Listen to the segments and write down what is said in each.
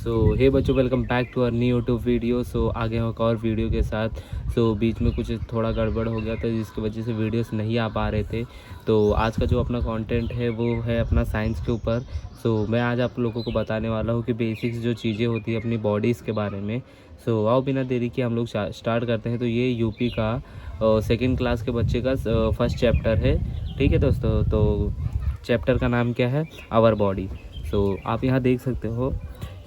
हे बच्चों, welcome back to our new YouTube video. आगे हम एक और वीडियो के साथ। बीच में कुछ थोड़ा गड़बड़ हो गया था जिसकी वजह से वीडियोस नहीं आ पा रहे थे। तो आज का जो अपना कंटेंट है वो है अपना साइंस के ऊपर। मैं आज आप लोगों को बताने वाला हूँ कि बेसिक्स जो चीज़ें होती है अपनी बॉडीज़ के बारे में। आओ बिना देरी के हम लोग स्टार्ट करते हैं। तो ये यूपी का सेकेंड क्लास के बच्चे का फर्स्ट चैप्टर है। ठीक है दोस्तों, तो चैप्टर का नाम क्या है? Our body. आप यहाँ देख सकते हो,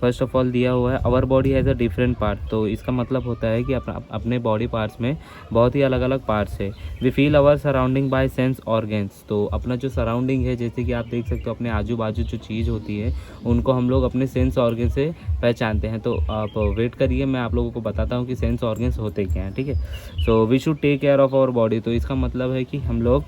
फर्स्ट ऑफ ऑल दिया हुआ है our body has a different part. तो इसका मतलब होता है कि अपने बॉडी पार्ट्स में बहुत ही अलग अलग पार्ट्स है। We feel our surrounding by sense organs. तो अपना जो सराउंडिंग है, जैसे कि आप देख सकते हो अपने आजू बाजू जो चीज़ होती है उनको हम लोग अपने सेंस ऑर्गन से पहचानते हैं। तो आप वेट करिए, मैं आप लोगों को बताता हूँ कि सेंस ऑर्गन्स होते क्या हैं। ठीक है, we should take care of our body. तो इसका मतलब है कि हम लोग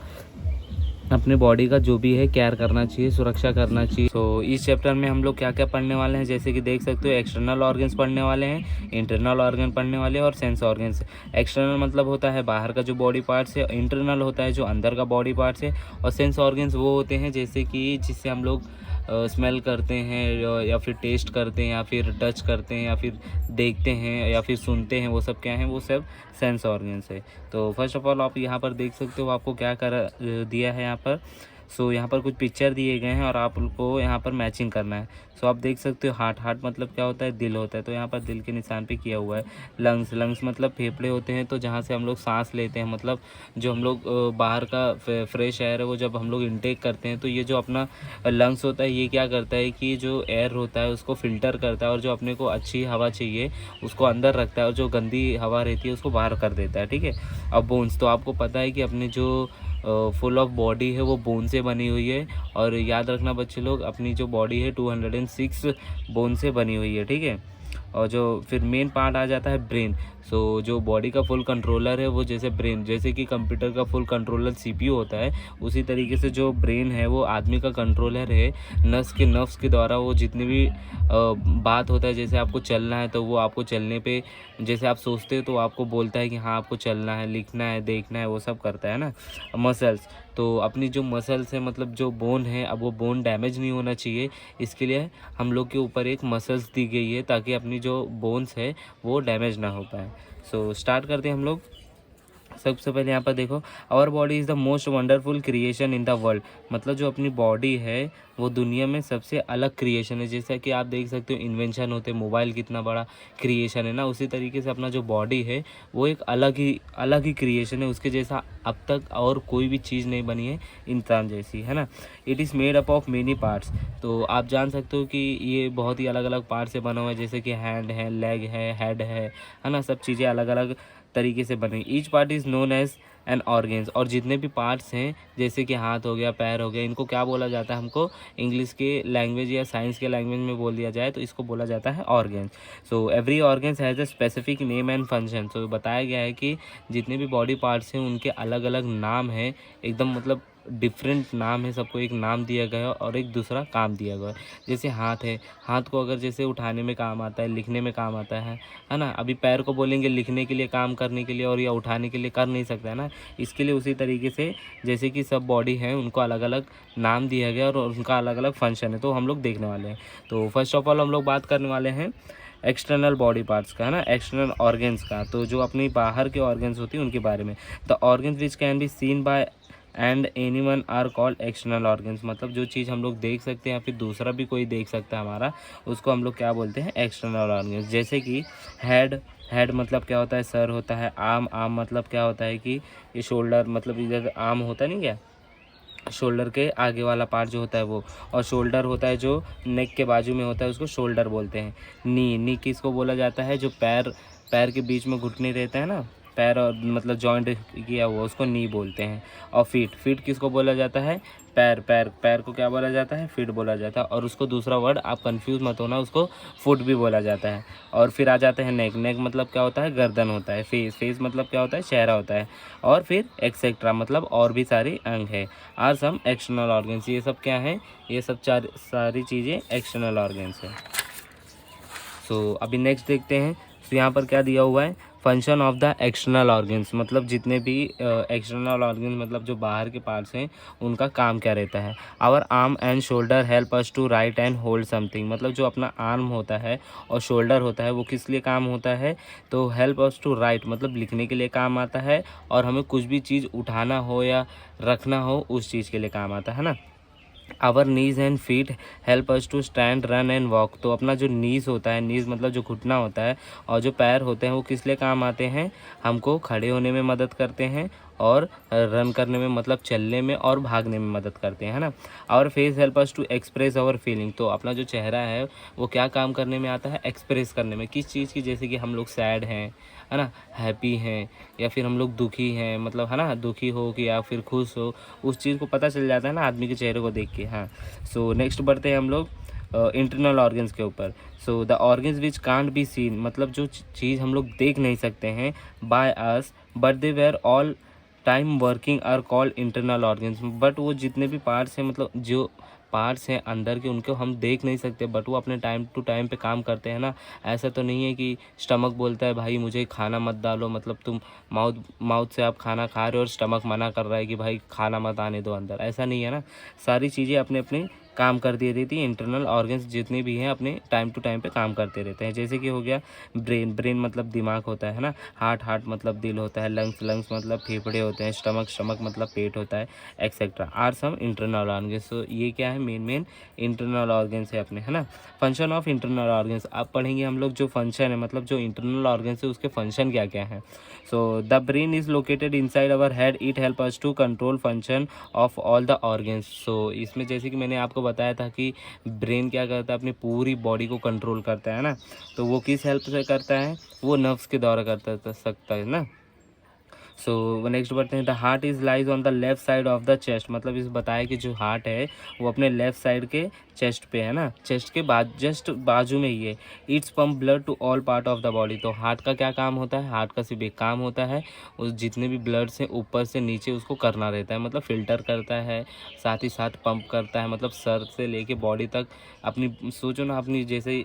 अपने बॉडी का जो भी है केयर करना चाहिए, सुरक्षा करना चाहिए। इस चैप्टर में हम लोग क्या क्या पढ़ने वाले हैं, जैसे कि देख सकते हो एक्सटर्नल ऑर्गन्स पढ़ने वाले हैं, इंटरनल ऑर्गन पढ़ने वाले हैं और सेंस ऑर्गन्स। एक्सटर्नल मतलब होता है बाहर का जो बॉडी पार्ट्स है, इंटरनल होता है जो अंदर का बॉडी पार्ट्स है, और सेंस ऑर्गन्स वो होते हैं जैसे कि जिससे हम लोग स्मेल करते हैं या फिर टेस्ट करते हैं या फिर टच करते हैं या फिर देखते हैं या फिर सुनते हैं। वो सब क्या हैं? वो सब सेंस ऑर्गन्स है। तो फर्स्ट ऑफ ऑल आप यहाँ पर देख सकते हो आपको क्या कर दिया है यहाँ पर। यहाँ पर कुछ पिक्चर दिए गए हैं और आपको यहाँ पर मैचिंग करना है। आप देख सकते हो हार्ट। हार्ट मतलब क्या होता है? दिल होता है। तो यहाँ पर दिल के निशान पे किया हुआ है। लंग्स। लंग्स मतलब फेफड़े होते हैं, तो जहाँ से हम लोग सांस लेते हैं, मतलब जो हम लोग बाहर का फ्रेश एयर है वो जब हम लोग इनटेक करते हैं तो ये जो अपना लंग्स होता है ये क्या करता है कि जो एयर होता है उसको फ़िल्टर करता है और जो अपने को अच्छी हवा चाहिए उसको अंदर रखता है और जो गंदी हवा रहती है उसको बाहर कर देता है। ठीक है। अब बोन्स, तो आपको पता है कि अपने जो फुल ऑफ बॉडी है वो बोन से बनी हुई है। और याद रखना बच्चे लोग, अपनी जो बॉडी है 206 बोन से बनी हुई है। ठीक है। और जो फिर मेन पार्ट आ जाता है ब्रेन। जो बॉडी का फुल कंट्रोलर है वो जैसे ब्रेन, जैसे कि कंप्यूटर का फुल कंट्रोलर सीपीयू होता है, उसी तरीके से जो ब्रेन है वो आदमी का कंट्रोलर है। नर्व्स के द्वारा वो जितनी भी बात होता है, जैसे आपको चलना है तो वो आपको चलने पे, जैसे आप सोचते हो तो आपको बोलता है कि हाँ आपको चलना है, लिखना है, देखना है, वो सब करता है ना। मसल्स, तो अपनी जो मसल्स है मतलब जो बोन है, अब वो बोन डैमेज नहीं होना चाहिए, इसके लिए हम लोग के ऊपर एक मसल्स दी गई है ताकि अपनी जो बोन्स है वो डैमेज ना हो पाए। स्टार्ट करते हैं हम लोग। सबसे पहले यहाँ पर देखो, our body is the most wonderful creation in the world. मतलब जो अपनी बॉडी है वो दुनिया में सबसे अलग क्रिएशन है। जैसा कि आप देख सकते हो इन्वेंशन होते, मोबाइल कितना बड़ा क्रिएशन है ना, उसी तरीके से अपना जो बॉडी है वो एक अलग ही क्रिएशन है। उसके जैसा अब तक और कोई भी चीज़ नहीं बनी है इंसान जैसी, है ना। It is made up of many parts. तो आप जान सकते हो कि ये बहुत ही अलग अलग पार्ट से बना हुआ है, जैसे कि हैंड है, लेग है, हेड है ना। सब चीज़ें अलग अलग तरीके से बने। Each part is known as an organs. और जितने भी पार्ट्स हैं जैसे कि हाथ हो गया, पैर हो गया, इनको क्या बोला जाता है? हमको इंग्लिश के लैंग्वेज या साइंस के लैंग्वेज में बोल दिया जाए तो इसको बोला जाता है organs. Every organs has a specific name and function. बताया गया है कि जितने भी बॉडी पार्ट्स हैं उनके अलग अलग नाम हैं, एकदम मतलब डिफरेंट नाम है, सबको एक नाम दिया गया है और एक दूसरा काम दिया गया है। जैसे हाथ है, हाथ को अगर जैसे उठाने में काम आता है, लिखने में काम आता है ना। अभी पैर को बोलेंगे लिखने के लिए, काम करने के लिए और या उठाने के लिए कर नहीं सकता है ना। इसके लिए उसी तरीके से जैसे कि सब बॉडी है उनको अलग अलग नाम दिया गया और उनका अलग अलग फंक्शन है, तो हम लोग देखने वाले हैं। तो फर्स्ट ऑफ ऑल हम लोग बात करने वाले हैं एक्सटर्नल बॉडी पार्ट्स का, है ना, एक्सटर्नल ऑर्गन्स का। तो जो अपनी बाहर के ऑर्गन्स होती हैं उनके बारे में। The organs which can be seen by and any one are called external organs. मतलब जो चीज़ हम लोग देख सकते हैं या फिर दूसरा भी कोई देख सकता है हमारा, उसको हम लोग क्या बोलते हैं? External organs. जैसे कि हेड। हेड मतलब क्या होता है? सर होता है। आर्म। आर्म मतलब क्या होता है कि ये शोल्डर, मतलब इधर आर्म होता नहीं क्या, शोल्डर के आगे वाला पार्ट जो होता है वो। और शोल्डर होता है जो नेक के बाजू में होता है, उसको शोल्डर बोलते हैं। नी। नी किसको बोला जाता है? जो पैर, पैर के बीच में घुटने रहता है ना, पैर और मतलब जॉइंट किया हुआ, उसको नी बोलते हैं। और फीट। फीट किसको बोला जाता है? पैर। पैर, पैर को क्या बोला जाता है? फीट बोला जाता है। और उसको दूसरा वर्ड आप कंफ्यूज मत होना, उसको फुट भी बोला जाता है। और फिर आ जाता है नेक। नेक मतलब क्या होता है? गर्दन होता है। फेस। फेस मतलब क्या होता है? चेहरा होता है। और फिर एक्सेट्रा मतलब और भी सारी अंग है। Are some external organs. ये सब क्या है? ये सब सारी चीज़ें एक्सटर्नल ऑर्गन्स है। अभी नेक्स्ट देखते हैं। यहाँ पर क्या दिया हुआ है? Function of the external organs, मतलब जितने भी एक्सटर्नल ऑर्गन मतलब जो बाहर के पार्ट्स हैं उनका काम क्या रहता है। Our arm and shoulder help us to write and hold something, मतलब जो अपना आर्म होता है और शोल्डर होता है वो किस लिए काम होता है, तो हेल्प अस टू राइट मतलब लिखने के लिए काम आता है, और हमें कुछ भी चीज़ उठाना हो या रखना हो उस चीज़ के लिए काम आता है ना। Our knees and feet help us to stand run and walk, तो अपना जो नीज होता है, नीज मतलब जो घुटना होता है, और जो पैर होते हैं वो किस लिए काम आते हैं, हमको खड़े होने में मदद करते हैं और रन करने में मतलब चलने में और भागने में मदद करते हैं, है ना। Our face help us to express our feeling, तो अपना जो चेहरा है वो क्या काम करने में आता है, एक्सप्रेस करने में, किस चीज़ की, जैसे कि हम लोग सैड हैं, है ना, हैप्पी हैं, या फिर हम लोग दुखी हैं, मतलब है ना, दुखी हो कि या फिर खुश हो, उस चीज़ को पता चल जाता है ना आदमी के चेहरे को देख के। हाँ, सो नेक्स्ट बढ़ते हैं हम लोग इंटरनल ऑर्गन्स के ऊपर। So the organs which can't be seen, मतलब जो चीज़ हम लोग देख नहीं सकते हैं by us but they were all time working are called internal organs, बट वो जितने भी पार्ट्स हैं, मतलब जो पार्ट्स हैं अंदर के, उनको हम देख नहीं सकते बट वो अपने टाइम टू टाइम पे काम करते हैं ना। ऐसा तो नहीं है कि स्टमक बोलता है भाई मुझे खाना मत डालो, मतलब तुम माउथ माउथ से आप खाना खा रहे हो और स्टमक मना कर रहा है कि भाई खाना मत आने दो अंदर, ऐसा नहीं है ना। सारी चीज़ें अपने अपने काम कर दी रहती है, इंटरनल ऑर्गन्स जितने भी हैं अपने टाइम टू टाइम पे काम करते रहते हैं। जैसे कि हो गया ब्रेन, ब्रेन मतलब दिमाग होता है ना, हार्ट, हार्ट मतलब दिल होता है, लंग्स, लंग्स मतलब फेफड़े होते हैं, स्टमक, स्टमक मतलब पेट होता है, etcetera are some internal organs. तो ये क्या है, मेन मेन इंटरनल ऑर्गन्स है अपने, है ना। फंक्शन ऑफ इंटरनल ऑर्गन्स, अब पढ़ेंगे हम लोग जो फंक्शन है, मतलब जो इंटरनल ऑर्गन्स है उसके फंक्शन क्या क्या है। So the brain is located inside our head, it help us to control function of all the organs. So इसमें जैसे कि मैंने आपको बताया था कि ब्रेन क्या करता है, अपनी पूरी बॉडी को कंट्रोल करता है ना, तो वो किस हेल्प से करता है, वो नर्व्स के द्वारा करता सकता है ना। सो नेक्स्ट बढ़ते हैं, the heart is lies on the left side of the chest, मतलब इस बताया कि जो हार्ट है वो अपने लेफ्ट साइड के चेस्ट पे है ना, चेस्ट के बाद जस्ट बाजू में ही है। It's pump blood to all part of the body, तो हार्ट का क्या काम होता है, हार्ट का सिर्फ एक काम होता है, उस जितने भी ब्लड से ऊपर से नीचे उसको करना रहता है, मतलब फिल्टर करता है, साथ ही साथ पंप करता है, मतलब सर से लेके बॉडी तक। अपनी सोचो ना, अपनी जैसे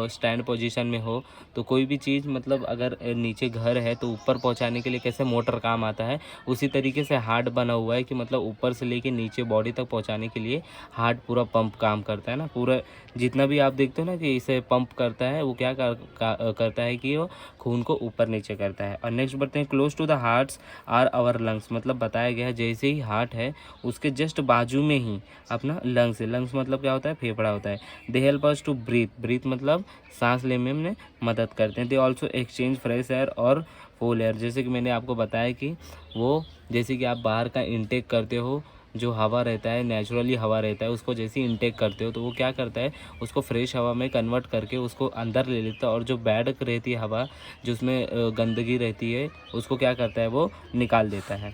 स्टैंड पोजीशन में हो तो कोई भी चीज़, मतलब अगर नीचे घर है तो ऊपर पहुंचाने के लिए कैसे मोटर काम आता है, उसी तरीके से हार्ट बना हुआ है कि मतलब ऊपर से लेके नीचे बॉडी तक पहुंचाने के लिए हार्ट पूरा पंप काम करता है ना। पूरा जितना भी आप देखते हो ना कि इसे पंप करता है, वो क्या करता है कि वो खून को ऊपर नीचे करता है। और नेक्स्ट बढ़ते हैं, close to the hearts are our lungs, मतलब बताया गया है जैसे ही हार्ट है उसके जस्ट बाजू में ही अपना लंग्स है। लंग्स मतलब क्या होता है, फेफड़ा होता है। They help us to breathe, breathe मतलब सांस लेने में मदद करते हैं। They also exchange fresh air और फुल एयर, जैसे कि मैंने आपको बताया कि वो जैसे कि आप बाहर का इनटेक करते हो, जो हवा रहता है, नेचुरली हवा रहता है, उसको जैसे ही इनटेक करते हो तो वो क्या करता है, उसको फ्रेश हवा में कन्वर्ट करके उसको अंदर ले लेता है, और जो बैड रहती है हवा, जो उसमें गंदगी रहती है, उसको क्या करता है, वो निकाल देता है।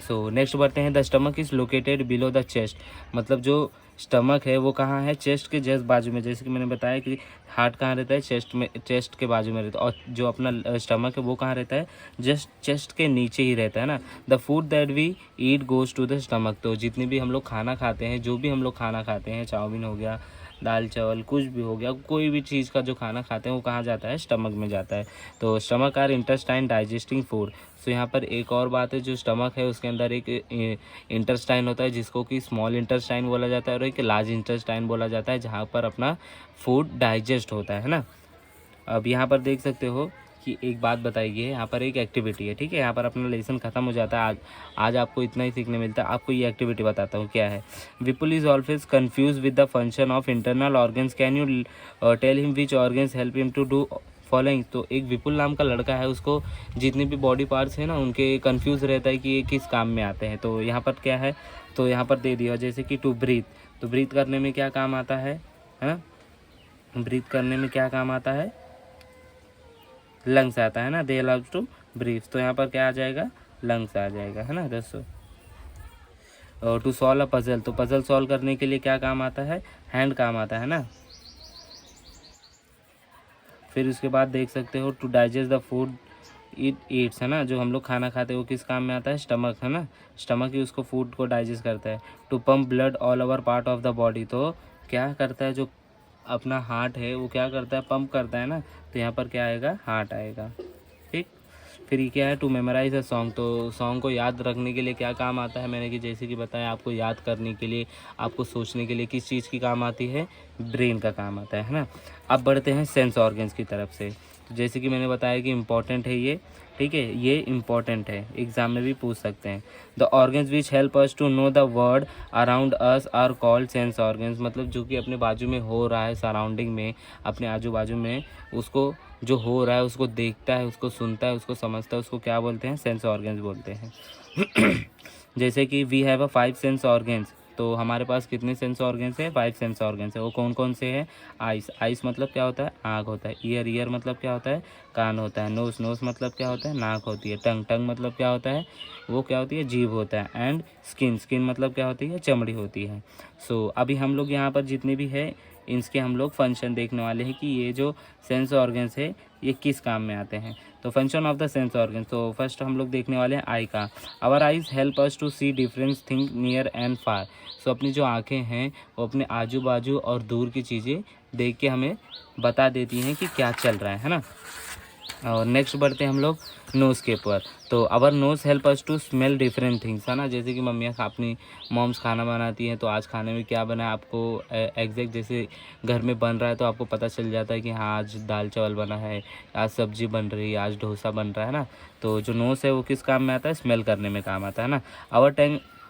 सो नेक्स्ट बढ़ते हैं, the stomach is located below the chest, मतलब जो स्टमक है वो कहाँ है, चेस्ट के जस्ट बाजू में। जैसे कि मैंने बताया कि हार्ट कहाँ रहता है, चेस्ट में, चेस्ट के बाजू में रहता है, और जो अपना स्टमक है वो कहाँ रहता है, जस्ट चेस्ट के नीचे ही रहता है ना। The food that we eat goes to the stomach, तो जितने भी हम लोग खाना खाते हैं, जो भी हम लोग खाना खाते हैं, चाउमीन हो गया, दाल चावल कुछ भी हो गया, कोई भी चीज़ का जो खाना खाते हैं वो कहाँ जाता है, स्टमक में जाता है। तो stomach or intestine digesting food. So यहाँ पर एक और बात है, जो स्टमक है उसके अंदर एक इंटेस्टाइन होता है जिसको कि स्मॉल इंटेस्टाइन बोला जाता है, और एक लार्ज इंटेस्टाइन बोला जाता है, जहाँ पर अपना फूड डाइजेस्ट होता है ना। अब यहाँ पर देख सकते हो कि एक बात बताई गई है, यहाँ पर एक एक्टिविटी है, ठीक है। यहाँ पर अपना लेसन खत्म हो जाता है। आज आपको इतना ही सीखने मिलता है। आपको ये एक्टिविटी बताता हूँ क्या है। Vipul is always confuse with the function of internal organs, can you tell him which organs help him to do following. तो एक विपुल नाम का लड़का है, उसको जितने भी बॉडी पार्ट्स हैं ना उनके कंफ्यूज रहता है कि ये किस काम में आते हैं। तो यहाँ पर क्या है, तो यहाँ पर दे दिया जैसे कि टू ब्रीथ, तो ब्रीथ करने में क्या काम आता है ना, ब्रीथ करने में क्या काम आता है, लंग्स आता है ना, दे लव्स टू ब्रीथ, तो यहाँ पर क्या आ जाएगा, लंग्स आ जाएगा, है ना दोस्तों। और टू सॉल्व अ पजल, तो पजल सॉल्व करने के लिए क्या काम आता है, हैंड काम आता है ना। फिर उसके बाद देख सकते हो, to digest the food it eats, है ना, जो हम लोग खाना खाते हैं वो किस काम में आता है, स्टमक, है ना, स्टमक ही उसको फूड को डाइजेस्ट करता है। To pump blood all over part of the body, तो क्या करता है, जो अपना हार्ट है वो क्या करता है, पंप करता है ना, तो यहाँ पर क्या आएगा, हार्ट आएगा, ठीक। फिर ये क्या है, टू मेमोराइज अ सॉन्ग, तो सॉन्ग को याद रखने के लिए क्या काम आता है, मैंने कि जैसे कि बताया आपको याद करने के लिए, आपको सोचने के लिए किस चीज़ की काम आती है, ब्रेन का काम आता है ना। अब बढ़ते हैं सेंस ऑर्गन्स की तरफ से। तो जैसे कि मैंने बताया कि इम्पॉर्टेंट है ये, ठीक है, ये इम्पॉर्टेंट है, एग्जाम में भी पूछ सकते हैं। The organs which help us to know the world around us are called sense organs, मतलब जो कि अपने बाजू में हो रहा है, सराउंडिंग में, अपने आजू बाजू में, उसको जो हो रहा है उसको देखता है, उसको सुनता है, उसको समझता है, उसको क्या बोलते हैं, सेंस ऑर्गन्स बोलते हैं। जैसे कि we have a 5 sense organs, तो हमारे पास कितने सेंस ऑर्गन्स है, 5 सेंस ऑर्गन्स है। वो कौन कौन से हैं, आइस, आइस मतलब क्या होता है, आँख होता है। ईयर, ईयर मतलब क्या होता है, कान होता है। नोस, नोस मतलब क्या होता है, नाक होती है। टंग, टंग मतलब क्या होता है, वो क्या होती है, जीभ होता है। एंड स्किन, स्किन मतलब क्या होती है, चमड़ी होती है। सो अभी हम लोग यहाँ पर जितने भी है इसके हम लोग फंक्शन देखने वाले हैं कि ये जो सेंस ऑर्गन्स है ये किस काम में आते हैं। तो function of the sense organs, तो फर्स्ट हम लोग देखने वाले हैं आई का। Our eyes help us to see difference thing near and far, so अपनी जो आँखें हैं वो अपने आजू बाजू और दूर की चीज़ें देख के हमें बता देती हैं कि क्या चल रहा है ना। और नेक्स्ट बढ़ते हैं हम लोग नोज़ के ऊपर। तो our nose help us to smell different things, है ना। जैसे कि मम्मियाँ अपनी मॉम्स खाना बनाती हैं, तो आज खाने में क्या बना है आपको एग्जैक्ट जैसे घर में बन रहा है तो आपको पता चल जाता है कि हाँ आज दाल चावल बना है, आज सब्जी बन रही है, आज डोसा बन रहा है ना। तो जो नोज़ है वो किस काम में आता है, स्मेल करने में काम आता है ना। Our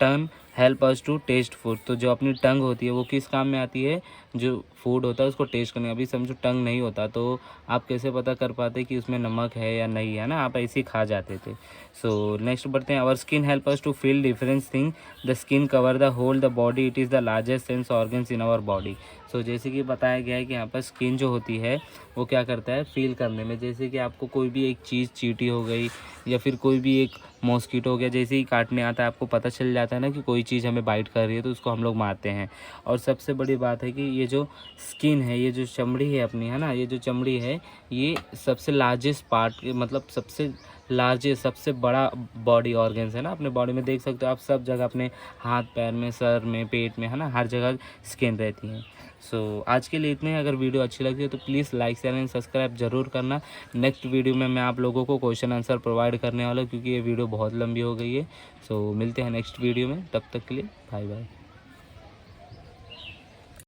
tongue help us to taste food, तो जो अपनी टंग होती है वो किस काम में आती है, जो फूड होता है उसको टेस्ट करने। अभी समझो टंग नहीं होता तो आप कैसे पता कर पाते कि उसमें नमक है या नहीं है ना, आप ऐसे ही खा जाते थे। सो नेक्स्ट बढ़ते हैं, our skin help us to feel difference thing, the skin cover the whole the body, it is the largest sense organs in our body. So जैसे कि बताया गया है कि यहाँ पर स्किन जो होती है वो क्या करता है, फील करने में। जैसे कि आपको कोई भी एक चीज़ चींटी हो गई या फिर कोई भी एक मॉस्किटो हो गया, जैसे ही काटने आता है आपको पता चल जाता है ना कि कोई चीज़ हमें बाइट कर रही है, तो उसको हम लोग मारते हैं। और सबसे बड़ी बात है कि ये जो स्किन है, ये जो चमड़ी है अपनी, है ना, ये जो चमड़ी है ये सबसे लार्जेस्ट पार्ट, मतलब सबसे लार्जेस्ट, सबसे बड़ा बॉडी ऑर्गन्स है ना अपने बॉडी में। देख सकते हो आप सब जगह, अपने हाथ पैर में, सर में, पेट में, है ना, हर जगह स्किन रहती है। सो आज के लिए इतने हैं। अगर वीडियो अच्छी लगती है तो please like share and subscribe जरूर करना। नेक्स्ट वीडियो में मैं आप लोगों को क्वेश्चन आंसर प्रोवाइड करने वाला हूँ, क्योंकि ये वीडियो बहुत लंबी हो गई है। सो मिलते हैं नेक्स्ट वीडियो में, तब तक के लिए बाय बाय।